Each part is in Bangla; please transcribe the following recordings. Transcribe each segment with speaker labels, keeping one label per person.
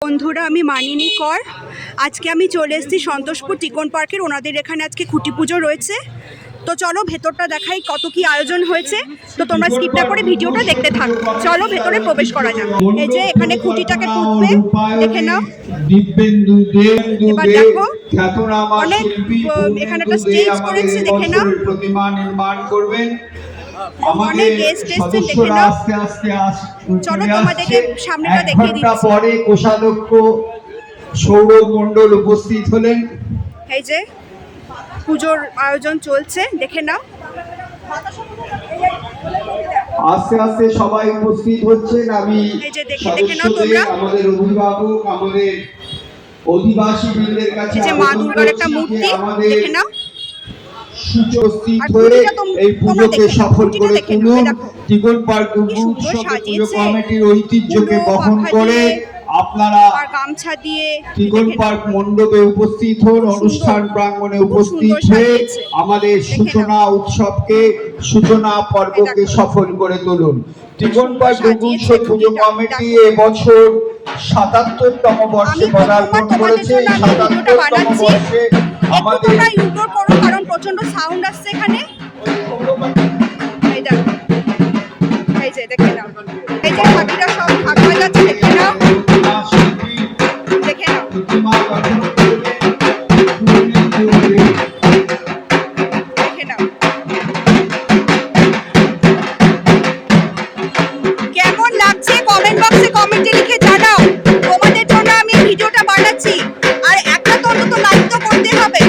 Speaker 1: বন্ধুরা, আমি মানিনী কর। আজকে আমি চলে এসেছি সন্তোষপুর টিকন পার্কের। ওনাদের এখানে আজকে খুঁটি পুজো রয়েছে। তো চলো ভেতরটা দেখাই কত কি আয়োজন হয়েছে। তো তোমরা স্কিপ না করে ভিডিওটা দেখতে থাকো। চলো ভেতরে প্রবেশ করা যাক। এই যে এখানে খুঁটিটাকে পুঁতবে, দেখে নাও। এবার দেখো অনেক এখানে একটা স্টেজ করেছে, দেখে নাও।
Speaker 2: প্রতিমা নির্মাণ করবেন।
Speaker 1: অনেক গেস্ট এসেছেন, দেখে নাও। চলো তোমাদেরকে সামনেটা দেখিয়ে দিচ্ছি।
Speaker 2: পরে কোষাধ্যক্ষ সৌরমণ্ডল উপস্থিত হলেন।
Speaker 1: এই যে পুজোর আয়োজন চলছে, দেখে নাও।
Speaker 2: আস্তে আস্তে সবাই উপস্থিত হচ্ছেন। আমি
Speaker 1: দেখে নাও তোমরা।
Speaker 2: আমাদের অভিভাবক, আমাদের অধিবাসী বৃন্দের কাছে
Speaker 1: এই যে মা দুর্গার একটা মূর্তি, দেখে নাও।
Speaker 2: উপস্থিত হয়ে এই পুজোকে সফল করে তুলুন। টিকন পার্ক উৎসব পুজো কমিটির ঐতিহ্যকে বহন করে আপনারা
Speaker 1: গামছা দিয়ে
Speaker 2: টিকন পার্ক মণ্ডপে উপস্থিত হন। অনুষ্ঠান প্রাঙ্গণে উপস্থিত হয়ে আমাদের সূচনা উৎসবকে, সূচনা পর্বকে সফল করে তুলুন। টিকন পার্ক উৎসব পুজো কমিটি এবছর ৭৭তম বর্ষে পদার্পণ করেছে। ৭৭তম বর্ষে আমাদের
Speaker 1: ইউটিউব করো, কারণ প্রচন্ড সাউন্ড আসছে এখানে। এই দেখো, এই যে দেখে নাও। এই যে বাকিরা সব ভাগ হয়ে যাচ্ছে, দেখে নাও। দেখে নাও। দেখে নাও কেমন লাগছে, কমেন্ট বক্সে কমেন্টে লিখে জানাও। তোমাদের জন্য আমি ভিডিওটা বানাচ্ছি, আর একটা তো অন্তত লাইক তো করতে হবে।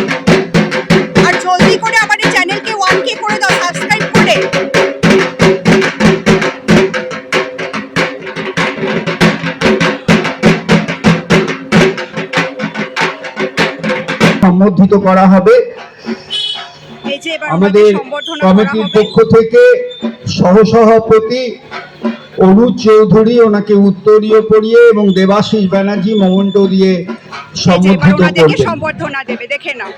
Speaker 1: আর জলদি করে আমার এই চ্যানেলকে 1K করে দাও সাবস্ক্রাইব করে।
Speaker 2: সম্বোধিত করা হবে। আমাদের কমিটির পক্ষ থেকে সহসভাপতি অনুজ চৌধুরী ওনাকে উত্তরীয় পরিয়ে এবং দেবাশিস ব্যানার্জি মোমেন্টো দিয়ে সম্বোধিত করবেন।
Speaker 1: সম্বর্ধনা দেবে, দেখে নাও।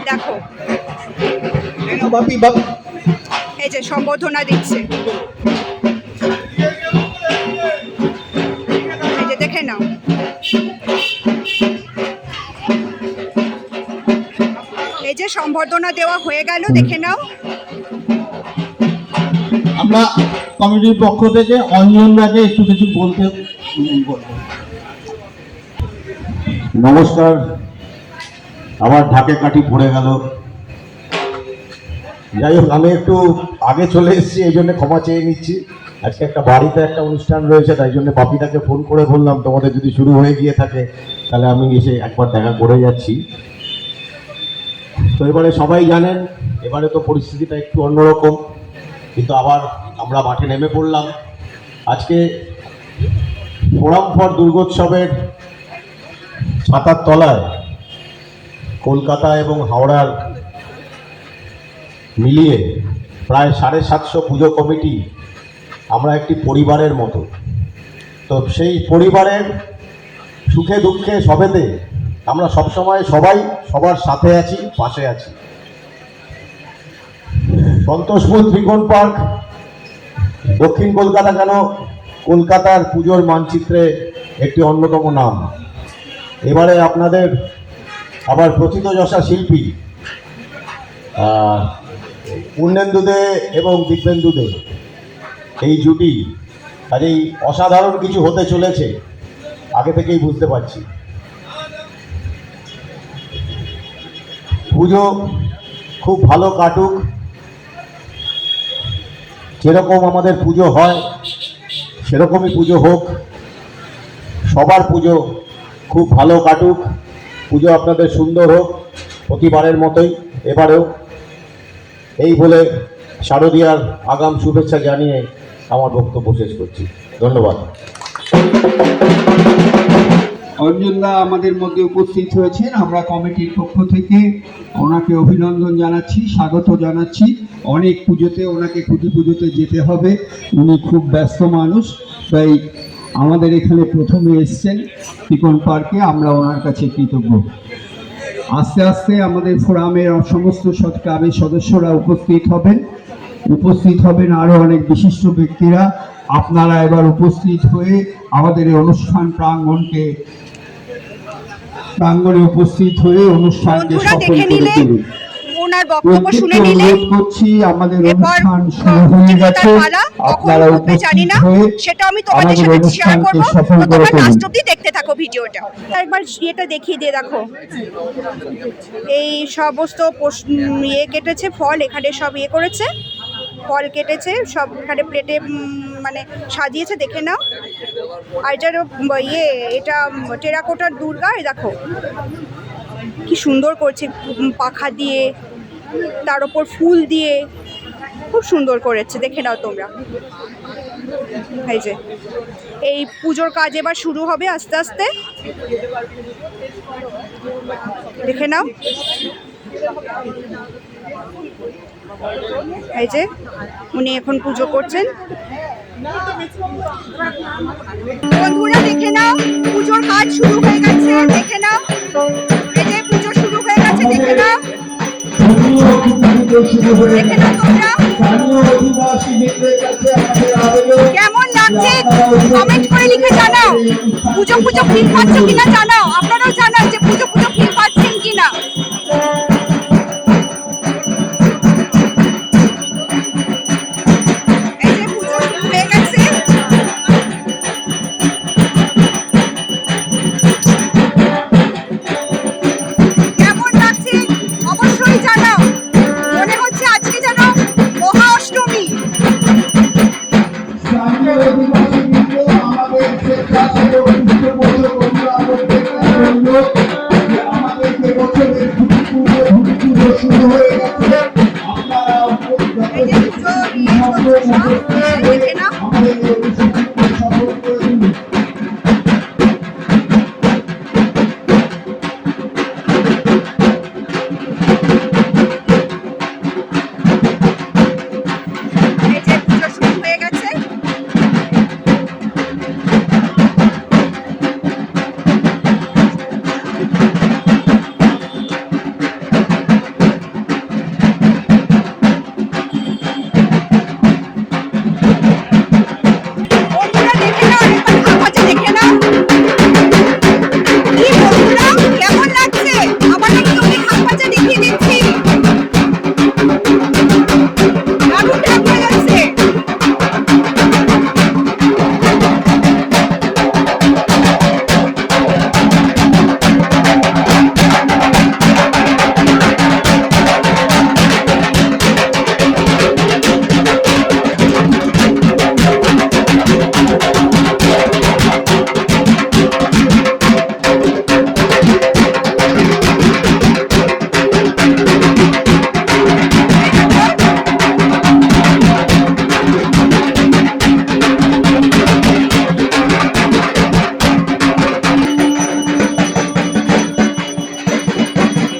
Speaker 1: দেখো এই যে সম্বোধনা দিচ্ছে, এই যে দেখে নাও। এই যে সম্বর্ধনা দেওয়া হয়ে গেল, দেখে নাও।
Speaker 3: আমরা কমিটির পক্ষ থেকে অঞ্জনদাকে একটু কিছু বলতে বলবো।
Speaker 4: নমস্কার। আমার ঢাকে কাঠি পড়ে গেল। যাই হোক, আমি একটু আগে চলে এসেছি, এই জন্য ক্ষমা চেয়ে নিচ্ছি। আজকে একটা বাড়িতে একটা অনুষ্ঠান রয়েছে, তাই জন্য বাপিদাকে ফোন করে বললাম তোমাদের যদি শুরু হয়ে গিয়ে থাকে তাহলে আমি এসে একবার দেখা করে যাচ্ছি। তো এবারে সবাই জানেন, এবারে তো পরিস্থিতিটা একটু অন্যরকম, কিন্তু আবার আমরা মাঠে নেমে পড়লাম। আজকে ফোরাম ফর দুর্গোৎসবের ছাতার তলায় কলকাতা এবং হাওড়ার মিলিয়ে প্রায় 750 পুজো কমিটি আমরা একটি পরিবারের মতো। তো সেই পরিবারের সুখে দুঃখে সবেতে আমরা সবসময় সবাই সবার সাথে আছি, পাশে আছি। সন্তোষপুর টিকন পার্ক দক্ষিণ কলকাতা কেন, কলকাতার পুজোর মানচিত্রে একটি অন্যতম নাম। এবারে আপনাদের আবার প্রথিতযশা শিল্পী পূর্ণেন্দু দে এবং দিব্যেন্দু দে, এই জুটি কাজেই অসাধারণ কিছু হতে চলেছে, আগে থেকেই বুঝতে পারছি। পুজো খুব ভালো কাটুক, যেরকম আমাদের পুজো হয় সেরকমই পুজো হোক। সবার পুজো খুব ভালো কাটুক, পুজো আপনাদের সুন্দর হোক প্রতিবারের মতোই এবারেও। এই বলে শারদীয়ার আগাম শুভেচ্ছা জানিয়ে আমার বক্তব্য শেষ করছি। ধন্যবাদ।
Speaker 2: অঞ্জনদা আমাদের মধ্যে উপস্থিত হয়েছেন। আমরা কমিটির পক্ষ থেকে ওনাকে অভিনন্দন জানাচ্ছি, স্বাগত জানাচ্ছি। অনেক পুজোতে ওনাকে খুঁটি পুজোতে যেতে হবে, উনি খুব ব্যস্ত মানুষ, তাই আমাদের এখানে প্রথমে এসছেন টিকন পার্কে, আমরা ওনার কাছে কৃতজ্ঞ। আস্তে আস্তে আমাদের ফোরামের সমস্ত ক্লাবের সদস্যরা উপস্থিত হবেন। উপস্থিত হবেন আরো অনেক বিশিষ্ট ব্যক্তিরা। আপনারা এবার উপস্থিত হয়ে আমাদের এই অনুষ্ঠান প্রাঙ্গণে উপস্থিত হয়ে অনুষ্ঠানকে
Speaker 1: বন্ধুরা
Speaker 2: সফল
Speaker 1: দেখে
Speaker 2: করে
Speaker 1: নিলে,
Speaker 2: তুলুন।
Speaker 1: ওনার বক্তব্য শুনে নিলে,
Speaker 2: অনুরোধ করছি, আমাদের
Speaker 1: এরপর
Speaker 2: অনুষ্ঠান শুরু হয়ে গেছে।
Speaker 1: পালা কখন
Speaker 2: আপনারা
Speaker 1: উঠবে জানি
Speaker 2: উপস্থিত
Speaker 1: না,
Speaker 2: হয়ে
Speaker 1: সেটা আমি তোমাদের
Speaker 2: আমাদের
Speaker 1: সাথে শেয়ার
Speaker 2: অনুষ্ঠানকে
Speaker 1: করবো।
Speaker 2: সফল
Speaker 1: তো
Speaker 2: করে
Speaker 1: তোমরা
Speaker 2: তুলুন।
Speaker 1: লাস্ট অব্দি দেখতে থাকো ভিডিওটা। একবার এটা দেখিয়ে দিয়ে দেখো, এই সমস্ত ইয়ে কেটেছে ফল, এখানে সব ইয়ে করেছে, ফল কেটেছে সব এখানে প্লেটে মানে সাজিয়েছে, দেখে নাও। আর এটার ইয়ে, এটা টেরাকোটার দুর্গা, এই দেখো কি সুন্দর করছে, পাখা দিয়ে, তার উপর ফুল দিয়ে খুব সুন্দর করেছে, দেখে নাও তোমরা। এই যে এই পুজোর কাজ এবার শুরু হবে আস্তে আস্তে, দেখে নাও। এই যে উনি এখন পুজো করছেন। বন্ধুরা দেখে নাও, পুজোর কাজ শুরু হয়ে গেছে, দেখে নাও। এই যে পুজো শুরু হয়ে গেছে, দেখে নাও, দেখে নাও তোমরা। কেমন লাগছে কমেন্ট করে লিখে জানাও। পুজো ফিল পাচ্ছ কিনা জানাও, আপনারাও জানান যে পুজো ফিল পাচ্ছেন কিনা। এই যে পুজো শুরু হয়ে গেছে, কেমন লাগছে অবশ্যই জানাও। মনে হচ্ছে আজকে যেন মহা অষ্টমী।
Speaker 2: শুরু হয়ে গেছে।
Speaker 1: এই যে পুজো নিয়ে চলছে সব, দেখে নাও। এই যে পুজো শুরু হয়ে গেছে। বন্ধুরা দেখে নাও, একবার খাপাচ্ছে, দেখে নাও। কি বন্ধুরা কেমন লাগছে? আবার একটু আমি খাপাচ্ছে দেখিয়ে দিচ্ছি, দারুণ ঠাকুর লাগছে।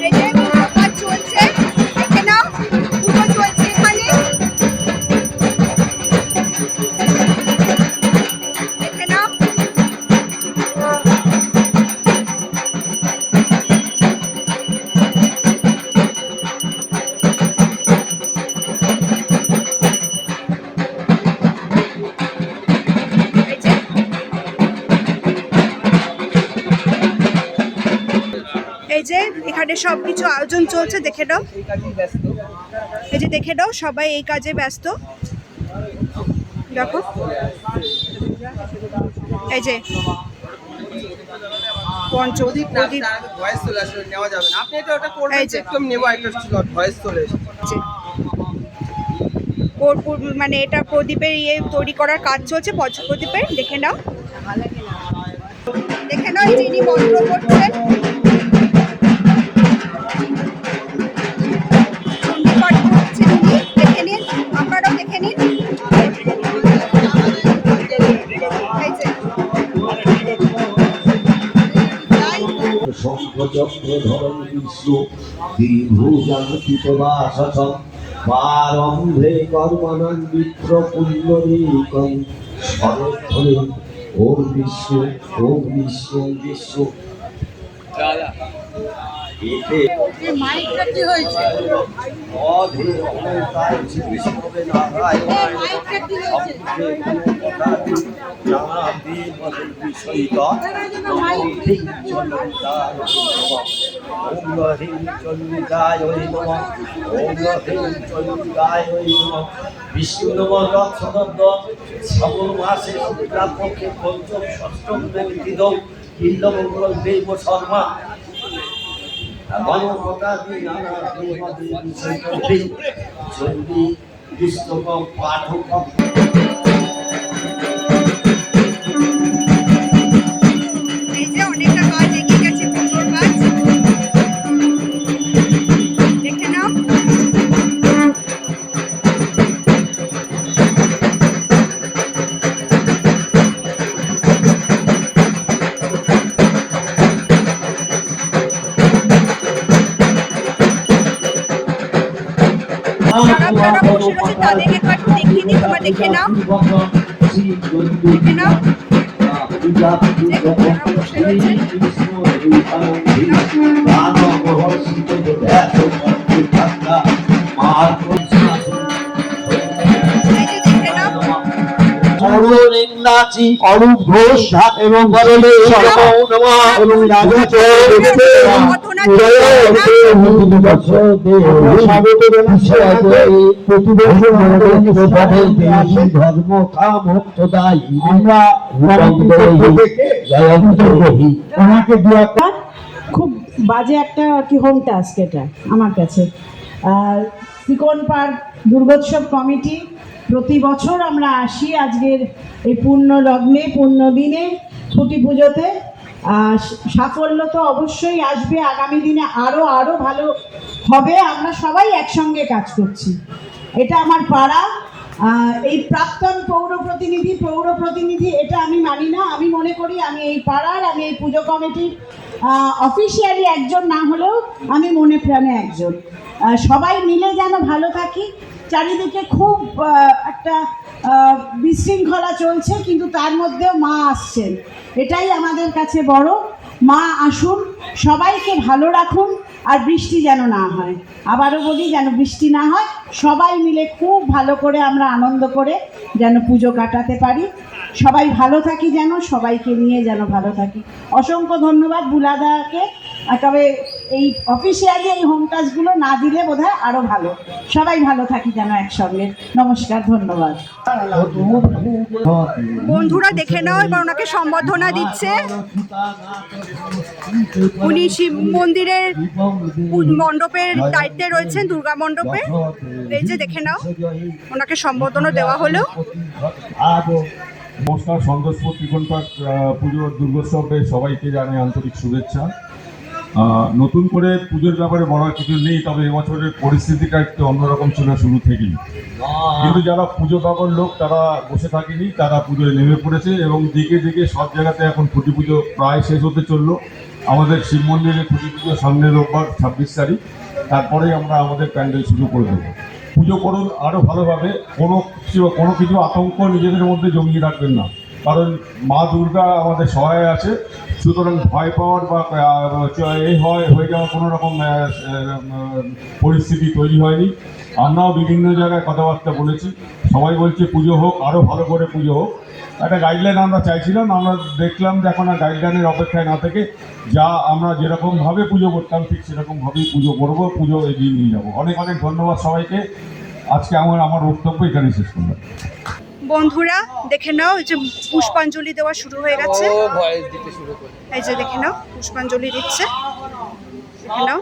Speaker 1: এই যে পুজোর কাজ চলছে, দেখে নাও, পুজো চলছে এখানে, দেখে নাও। এই যে এই যে এখানে সবকিছু আয়োজন চলছে, দেখে নাও। এই যে দেখে নাও, সবাই এই কাজে ব্যস্ত, দেখো। এই যে পঞ্চদীপ প্রদীপ,
Speaker 5: ভয়েস চলে আসলে নেওয়া যাবে না। আপনি এটা ওটা করবেন,
Speaker 1: এই যে।
Speaker 5: একদম নেবো একটা স্লট, ভয়েস চলে এসেছে।
Speaker 1: আছে। মানে এটা প্রদীপের ইয়ে তৈরি করার কাজ চলছে, পঞ্চপ্রদীপের, দেখে নাও। দেখে নাও, এই যে ইনি মন্ত্র করছেন, চণ্ডী পাঠ করছেন উনি, দেখে নিন, আপনারাও দেখে নিন। এই যে
Speaker 6: শঙ্খচক্রধরং বিষ্ণু দীর্ঘজানকিতবাসসং পারম্ভে কর্মণাং বিপ্র পুণ্ডরীকং স্বরধ্বনি ওম বিষ্ণু ওম বিষ্ণু বিষ্ণু। এতে অধীর অনন্তায় শ্রীকৃষ্ণবে নারায়ণ জানাবে বদল বিষয়িত ওম হ্রিং চন্ডিকায় নমঃ ওম হ্রিং চন্ডিকায় নমঃ বিষ্ণু নমঃ দক্ষদব্দ শ্রাবণ মাসে শুক্লাপক্ষে পঞ্চম ষষ্ঠম তিথৌ ইন্দ্রমঙ্গল দেব শর্মা গণপতাদি নানা দেবাদি চন্ডী চন্ডী বিষ্ণুক পাঠক
Speaker 1: এই যে অনেকটা কাজ এগিয়ে গেছে, পুজোর কাজ দেখে নাও। যারা বসে রয়েছে তাদেরকে একটু দেখিয়ে দিই, তোমরা দেখে নাও, দেখে নাও যারা বসে রয়েছে। এই যে দেখে নাও,
Speaker 3: অরূপ ঘোষ এবং এবং ধর্ম আমরা ওনাকে দু একটা
Speaker 7: খুব বাজে একটা কি হোম টাস্ক এটা আমার কাছে। তিকোন পার্ক দুর্গোৎসব কমিটি প্রতি বছর আমরা আসি আজকের এই পূর্ণ লগ্নে পূর্ণ দিনে খুঁটি পুজোতে। সাফল্য তো অবশ্যই আসবে, আগামী দিনে আরও ভালো হবে। আমরা সবাই একসঙ্গে কাজ করছি, এটা আমার পাড়া। এই প্রাক্তন পৌর প্রতিনিধি এটা আমি মানি না। আমি মনে করি আমি এই পাড়ার, আমি এই পুজো কমিটির অফিসিয়ালি একজন না হলেও আমি মনে প্রাণে একজন। সবাই মিলে যেন ভালো থাকি। চারিদিকে খুব একটা বিশৃঙ্খলা চলছে, কিন্তু তার মধ্যেও মা আসছেন, এটাই আমাদের কাছে বড়। মা আসুন, সবাইকে ভালো রাখুন, আর বৃষ্টি যেন না হয়। আবারও বলি, যেন বৃষ্টি না হয়। সবাই মিলে খুব ভালো করে আমরা আনন্দ করে যেন পুজো কাটাতে পারি। সবাই ভালো থাকি, যেন সবাইকে নিয়ে যেন ভালো থাকি। অসংখ্য ধন্যবাদ বুলাদাকে। তবে এই অফিসিয়ালি এই হোম টাস্কগুলো না দিলে বোধহয় আরও ভালো। সবাই ভালো থাকি যেন একসঙ্গে। নমস্কার, ধন্যবাদ।
Speaker 1: বন্ধুরা দেখে নাও, এবার ওনাকে সম্বর্ধনা দিচ্ছে। উনি শিব মন্দিরের মণ্ডপের দায়িত্বে রয়েছেন, দুর্গা মণ্ডপে। এই যে দেখে নাও, ওনাকে সম্বর্ধনা দেওয়া হলো।
Speaker 8: নমস্কার, সন্তোষপুর তিকোন পার্ক পুজোর দুর্গোৎসবে সবাইকে জানাই আন্তরিক শুভেচ্ছা। নতুন করে পুজোর ব্যাপারে বলার কিছু নেই, তবে এবছরের পরিস্থিতিটা একটু অন্যরকম ছিল শুরু থেকেই। কিন্তু যারা পুজো পাগল লোক তারা বসে থাকেনি, তারা পুজোয় নেমে পড়েছে এবং দিকে দিকে সব জায়গাতে এখন খুঁটি পুজো প্রায় শেষ হতে চললো। আমাদের শিব মন্দিরে খুঁটি পুজো সামনে রোববার 26 তারিখ, তারপরেই আমরা আমাদের প্যান্ডেল শুরু করে দেবো। পুজো করুন আরও ভালোভাবে, কোনো কিছু আতঙ্ক নিজেদের মধ্যে জমিয়ে রাখবেন না, কারণ মা দুর্গা আমাদের সহায় আছে। সুতরাং ভয় পাওয়ার বা হয়ে যাওয়ার কোনো রকম পরিস্থিতি তৈরি হয়নি। আমরাও বিভিন্ন জায়গায় কথাবার্তা বলেছি, সবাই বলছে পুজো হোক, আরও ভালো করে পুজো হোক। একটা গাইডলাইন আমরা চাইছিলাম, আমরা দেখলাম যে এখন আর গাইডলাইনের অপেক্ষায় না থেকে যা আমরা যেরকমভাবে পুজো করতাম ঠিক সেরকমভাবেই পুজো করবো, পুজো এগিয়ে নিয়ে যাবো। অনেক অনেক ধন্যবাদ সবাইকে। আজকে আমার বক্তব্য এখানে শেষ করলাম।
Speaker 1: বন্ধুরা দেখে নাও, এই যে পুষ্পাঞ্জলি দেওয়া শুরু হয়ে গেছে।
Speaker 5: ভয়েস দিতে শুরু করে।
Speaker 1: এই যে দেখে নাও, পুষ্পাঞ্জলি দিচ্ছে, দেখে নাও।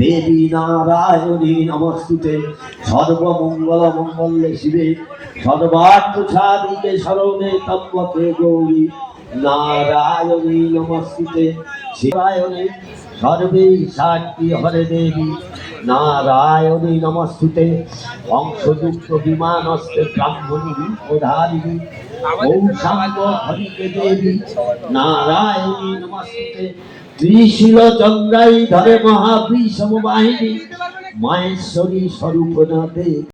Speaker 6: দেবী নারায়ণী নমস্তুতে, সর্বমঙ্গল মঙ্গলে শিবে, সর্বার্থ সাধিকে শরণে ত্র্যম্বকে গৌরী নারায়ণী নমস্তুতে। শিবায়নে সর্বে সাক্ষী হরে দেবী নারায়ণী নমস্তুতে। বংশযুক্ত বিমানস্তে ব্রাহ্মণী রূপধারিণী গৌসাঙ্গ হরিকে দেবী নারায়ণী নমস্তুতে। ত্রিশীল চন্দ্রাই ধরে মহাবৃষম বাহিনী মায়েশ্বরী স্বরূপ নাতে